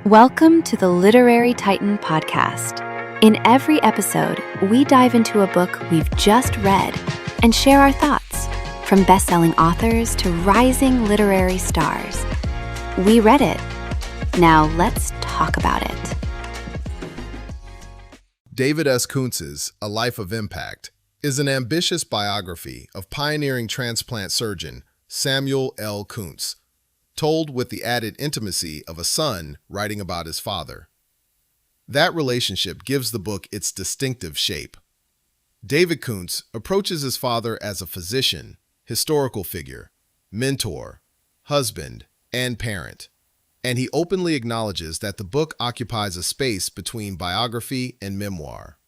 Welcome to the Literary Titan podcast. In every episode, we dive into a book we've just read and share our thoughts, from best-selling authors to rising literary stars. We read it. Now let's talk about it. David S. Kountz's A Life of Impact is an ambitious biography of pioneering transplant surgeon Samuel L. Kountz, told with the added intimacy of a son writing about his father. That relationship gives the book its distinctive shape. David Kountz approaches his father as a physician, historical figure, mentor, husband, and parent, and he openly acknowledges that the book occupies a space between biography and memoir.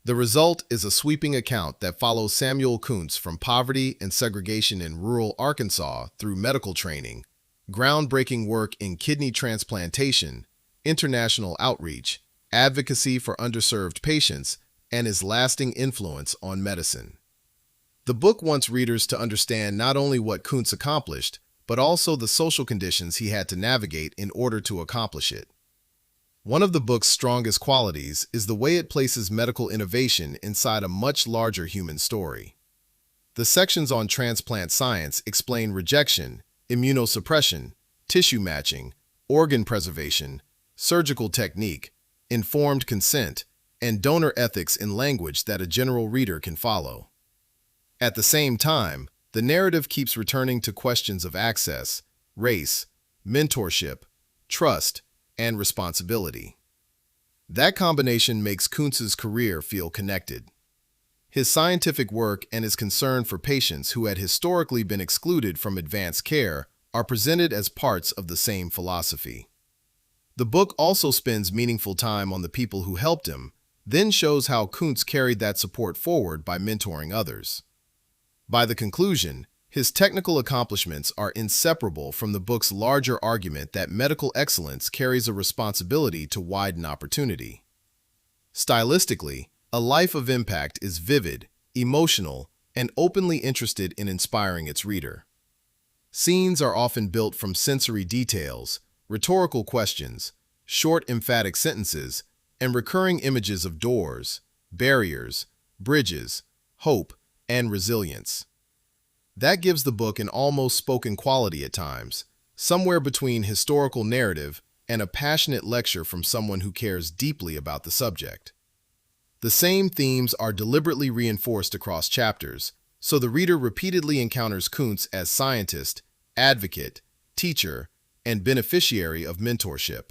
The result is a sweeping account that follows Samuel Kountz from poverty and segregation in rural Arkansas through medical training, groundbreaking work in kidney transplantation, international outreach, advocacy for underserved patients, and his lasting influence on medicine. The book wants readers to understand not only what Kountz accomplished, but also the social conditions he had to navigate in order to accomplish it. One of the book's strongest qualities is the way it places medical innovation inside a much larger human story. The sections on transplant science explain rejection, immunosuppression, tissue matching, organ preservation, surgical technique, informed consent, and donor ethics in language that a general reader can follow. At the same time, the narrative keeps returning to questions of access, race, mentorship, trust, and responsibility. That combination makes Kountz's career feel connected. His scientific work and his concern for patients who had historically been excluded from advanced care are presented as parts of the same philosophy. The book also spends meaningful time on the people who helped him, then shows how Kountz carried that support forward by mentoring others. By the conclusion, his technical accomplishments are inseparable from the book's larger argument that medical excellence carries a responsibility to widen opportunity. Stylistically, A Life of Impact is vivid, emotional, and openly interested in inspiring its reader. Scenes are often built from sensory details, rhetorical questions, short emphatic sentences, and recurring images of doors, barriers, bridges, hope, and resilience. That gives the book an almost spoken quality at times, somewhere between historical narrative and a passionate lecture from someone who cares deeply about the subject. The same themes are deliberately reinforced across chapters, so the reader repeatedly encounters Kountz as scientist, advocate, teacher, and beneficiary of mentorship.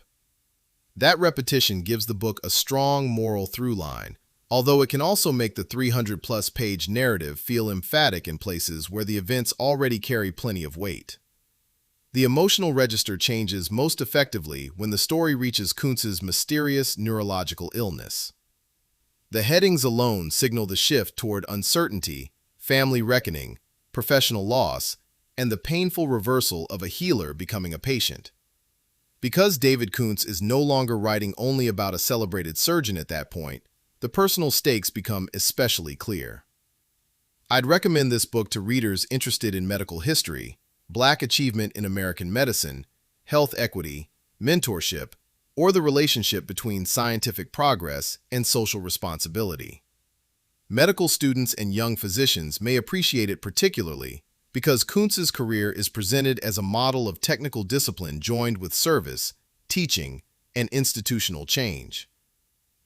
That repetition gives the book a strong moral through line, although it can also make the 300-plus page narrative feel emphatic in places where the events already carry plenty of weight. The emotional register changes most effectively when the story reaches Kountz's mysterious neurological illness. The headings alone signal the shift toward uncertainty, family reckoning, professional loss, and the painful reversal of a healer becoming a patient. Because David Kountz is no longer writing only about a celebrated surgeon at that point, the personal stakes become especially clear. I'd recommend this book to readers interested in medical history, Black achievement in American medicine, health equity, mentorship, or the relationship between scientific progress and social responsibility. Medical students and young physicians may appreciate it particularly because Kountz's career is presented as a model of technical discipline joined with service, teaching, and institutional change.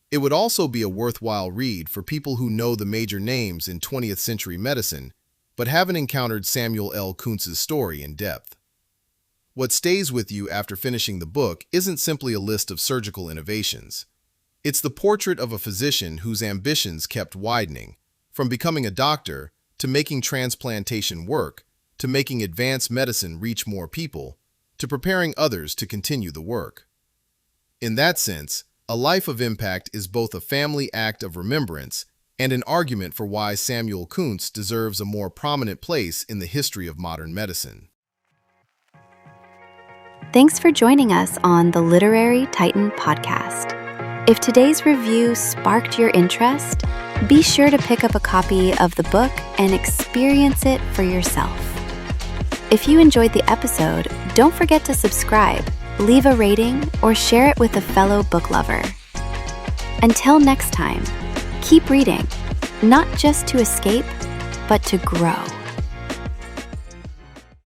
It would also be a worthwhile read for people who know the major names in 20th century medicine but haven't encountered Samuel L. Kountz's story in depth. What stays with you after finishing the book isn't simply a list of surgical innovations. It's the portrait of a physician whose ambitions kept widening, from becoming a doctor to making transplantation work, to making advanced medicine reach more people, to preparing others to continue the work. In that sense, A Life of Impact is both a family act of remembrance and an argument for why Samuel Kountz deserves a more prominent place in the history of modern medicine. Thanks for joining us on the Literary Titan podcast. If today's review sparked your interest, be sure to pick up a copy of the book and experience it for yourself. If you enjoyed the episode, don't forget to subscribe leave a rating, or share it with a fellow book lover. Until next time, keep reading, not just to escape, but to grow.